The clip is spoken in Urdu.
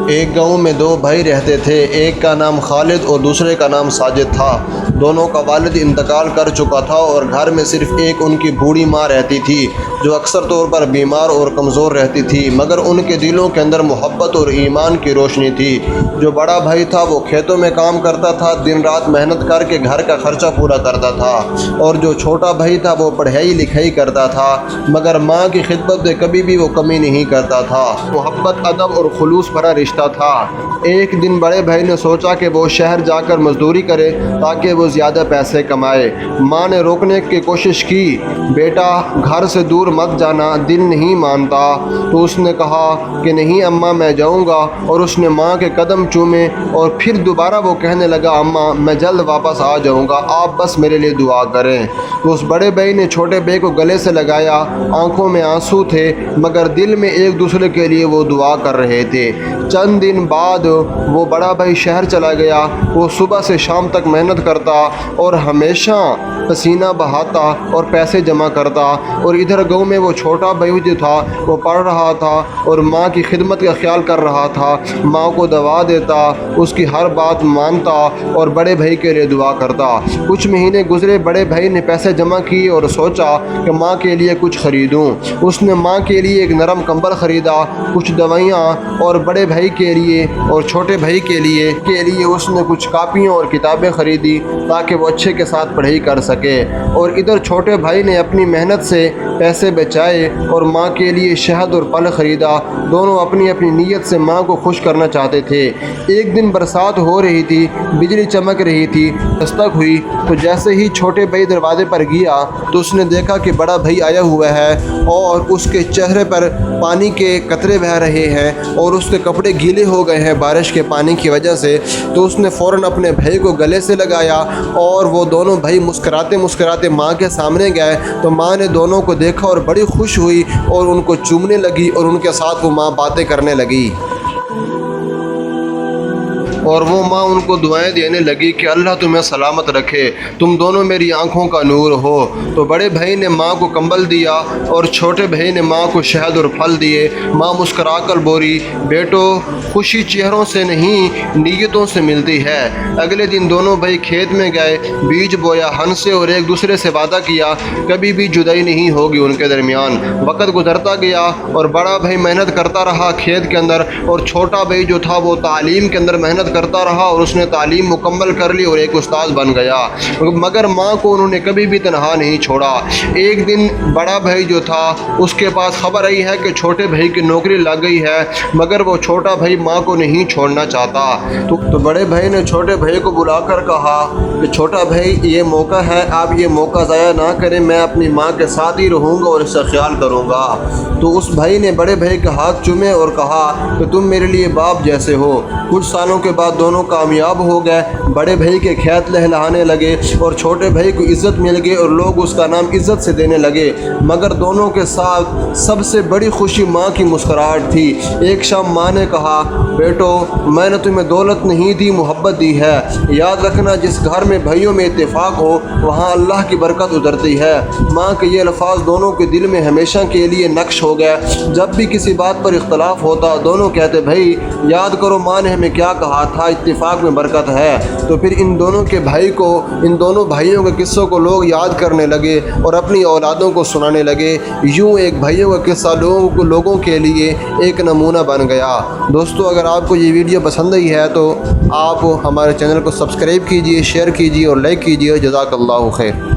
ایک گاؤں میں دو بھائی رہتے تھے، ایک کا نام خالد اور دوسرے کا نام ساجد تھا۔ دونوں کا والد انتقال کر چکا تھا اور گھر میں صرف ایک ان کی بوڑھی ماں رہتی تھی جو اکثر طور پر بیمار اور کمزور رہتی تھی، مگر ان کے دلوں کے اندر محبت اور ایمان کی روشنی تھی۔ جو بڑا بھائی تھا وہ کھیتوں میں کام کرتا تھا، دن رات محنت کر کے گھر کا خرچہ پورا کرتا تھا، اور جو چھوٹا بھائی تھا وہ پڑھائی لکھائی کرتا تھا، مگر ماں کی خدمت میں کبھی بھی وہ کمی نہیں کرتا تھا۔ محبت، ادب اور خلوص بھرا رشتہ تھا۔ ایک دن بڑے بھائی نے سوچا کہ وہ شہر جا کر مزدوری کرے تاکہ وہ زیادہ پیسے کمائے۔ ماں نے روکنے کی کوشش کی، بیٹا گھر سے دور مت جانا، دل نہیں مانتا۔ تو اس نے کہا کہ نہیں اماں میں جاؤں گا، اور اس نے ماں کے قدم چومے اور پھر دوبارہ وہ کہنے لگا اماں میں جلد واپس آ جاؤں گا، آپ بس میرے لیے دعا کریں۔ تو اس بڑے بھائی نے چھوٹے بھائی کو گلے سے لگایا، آنکھوں میں آنسو تھے مگر دل میں ایک دوسرے کے لیے وہ دعا کر رہے تھے۔ چند دن بعد وہ بڑا بھائی شہر چلا گیا۔ وہ صبح سے شام تک محنت کرتا اور ہمیشہ پسینہ بہاتا اور پیسے جمع کرتا، اور ادھر گاؤں میں وہ چھوٹا بھائی جو تھا وہ پڑھ رہا تھا اور ماں کی خدمت کا خیال کر رہا تھا، ماں کو دوا دیتا، اس کی ہر بات مانتا اور بڑے بھائی کے لیے دعا کرتا۔ کچھ مہینے گزرے، بڑے بھائی نے پیسے جمع کیے اور سوچا کہ ماں کے لیے کچھ خریدوں۔ اس نے ماں کے لیے ایک نرم کمبل خریدا، کچھ دوائیاں، اور بڑے بھائی کے لیے اور چھوٹے بھائی کے لیے اس نے کچھ کاپیاں اور کتابیں خریدی تاکہ وہ اچھے کے ساتھ پڑھائی کر سکے۔ اور ادھر چھوٹے بھائی نے اپنی محنت سے پیسے بچائے اور ماں کے لیے شہد اور پھل خریدا۔ دونوں اپنی اپنی نیت سے ماں کو خوش کرنا چاہتے تھے۔ ایک دن برسات ہو رہی تھی، بجلی چمک رہی تھی، دستک ہوئی تو جیسے ہی چھوٹے بھائی دروازے پر گیا تو اس نے دیکھا کہ بڑا بھائی آیا ہوا ہے اور اس کے چہرے پر پانی کے قطرے بہہ رہے ہیں اور اس کے کپڑے گیلے ہو گئے ہیں بارش کے پانی کی وجہ سے۔ تو اس نے فوراً اپنے بھائی کو گلے سے لگایا اور وہ دونوں بھائی مسکراتے مسکراتے ماں کے سامنے گئے تو ماں نے دونوں کو دیکھا اور بڑی خوش ہوئی اور ان کو چومنے لگی اور ان کے ساتھ وہ ماں باتیں کرنے لگی، اور وہ ماں ان کو دعائیں دینے لگی کہ اللہ تمہیں سلامت رکھے، تم دونوں میری آنکھوں کا نور ہو۔ تو بڑے بھائی نے ماں کو کمبل دیا اور چھوٹے بھائی نے ماں کو شہد اور پھل دیے۔ ماں مسکرا کر بولی بیٹو خوشی چہروں سے نہیں نیتوں سے ملتی ہے۔ اگلے دن دونوں بھائی کھیت میں گئے، بیج بویا، ہنسے اور ایک دوسرے سے وعدہ کیا کبھی بھی جدائی نہیں ہوگی ان کے درمیان۔ وقت گزرتا گیا اور بڑا بھائی محنت کرتا رہا کھیت کے اندر، اور چھوٹا بھائی جو تھا وہ تعلیم کے اندر محنت کرتا رہا اور اس نے تعلیم مکمل کر لی اور ایک استاد بن گیا، مگر ماں کو انہوں نے کبھی بھی تنہا نہیں چھوڑا۔ ایک دن بڑا بھائی جو تھا اس کے پاس خبر آئی ہے کہ چھوٹے بھائی کی نوکری لگ گئی ہے، مگر وہ چھوٹا بھائی ماں کو نہیں چھوڑنا چاہتا۔ تو بڑے بھائی نے چھوٹے بھائی کو بلا کر کہا کہ چھوٹا بھائی یہ موقع ہے، آپ یہ موقع ضائع نہ کریں، میں اپنی ماں کے ساتھ ہی رہوں گا اور اس کا خیال کروں گا۔ تو اس بھائی نے بڑے بھائی کے ہاتھ چومے اور کہا کہ تم میرے لیے باپ جیسے ہو۔ کچھ سالوں کے بعد دونوں کامیاب ہو گئے، بڑے بھائی کے کھیت لہلہانے لگے اور چھوٹے بھائی کو عزت مل گئی اور لوگ اس کا نام عزت سے دینے لگے، مگر دونوں کے ساتھ سب سے بڑی خوشی ماں کی مسکراہٹ تھی۔ ایک شام ماں نے کہا بیٹو میں نے تمہیں دولت نہیں دی، محبت دی ہے، یاد رکھنا جس گھر میں بھائیوں میں اتفاق ہو وہاں اللہ کی برکت اترتی ہے۔ ماں کے یہ الفاظ دونوں کے دل میں ہمیشہ کے لیے نقش ہو گئے۔ جب بھی کسی بات پر اختلاف ہوتا دونوں کہتے بھائی یاد کرو ماں نے ہمیں کیا کہا تھا، اتفاق میں برکت ہے۔ تو پھر ان دونوں بھائیوں کے قصوں کو لوگ یاد کرنے لگے اور اپنی اولادوں کو سنانے لگے۔ یوں ایک بھائیوں کا قصہ لوگوں کے لیے ایک نمونہ بن گیا۔ دوستو اگر آپ کو یہ ویڈیو پسند آئی ہے تو آپ ہمارے چینل کو سبسکرائب کیجئے، شیئر کیجئے اور لائک کیجئے۔ جزاک اللہ خیر۔